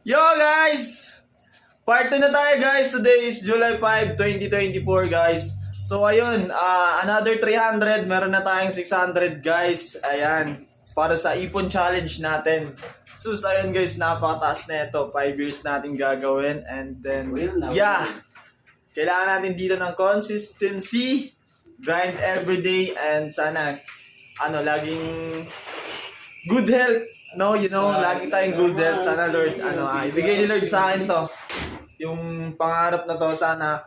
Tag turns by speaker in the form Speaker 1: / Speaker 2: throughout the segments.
Speaker 1: Yo guys! Part 2 na tayo guys. Today is July 5, 2024 guys. So ayun, another 300. Meron na tayong 600 guys. Ayan, para sa Ipon Challenge natin. Sus, ayun guys, napakataas na ito. 5 years natin gagawin. And then, yeah. Kailangan natin dito ng consistency. Grind everyday. And sana, laging good health. No, lagi tayong good health. Sana Lord, ibigay ni Lord sa akin to. Yung pangarap na to, sana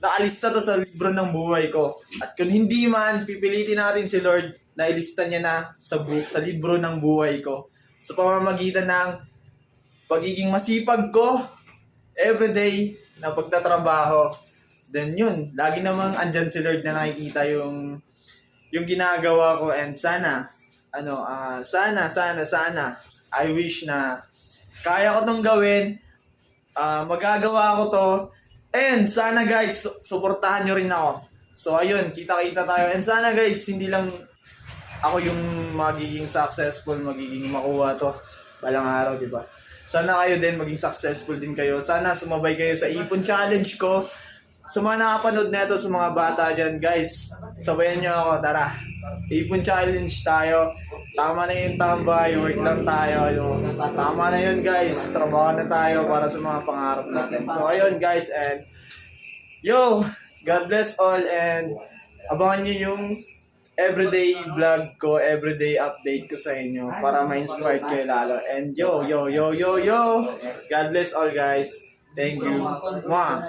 Speaker 1: nakalista to sa libro ng buhay ko. At kung hindi man, pipilitin natin si Lord na ilista niya na sa libro ng buhay ko. Sa pamamagitan ng pagiging masipag ko, everyday na pagtatrabaho. Then yun, lagi namang andyan si Lord na nakikita yung ginagawa ko. And sana, sana, I wish na kaya ko tong gawin, magagawa ko to, and sana guys, suportahan nyo rin ako. So ayun, kita-kita tayo, and sana guys, hindi lang ako yung magiging successful, magiging makuha to balang araw, di ba? Sana kayo din, maging successful din kayo. Sana sumabay kayo sa Ipon Challenge ko. Sa mga nakapanood neto, sa mga bata dyan, guys, sabayan nyo ako, tara. Ipon Challenge tayo. Tama na yung tambay, work lang tayo. Tama na yun guys, trabaho na tayo para sa mga pangarap natin. So ayun guys, and yo, God bless all, and abangan nyo yung everyday vlog ko, everyday update ko sa inyo para ma-inspire kayo lalo. And yo, God bless all guys. Thank you. Mwah.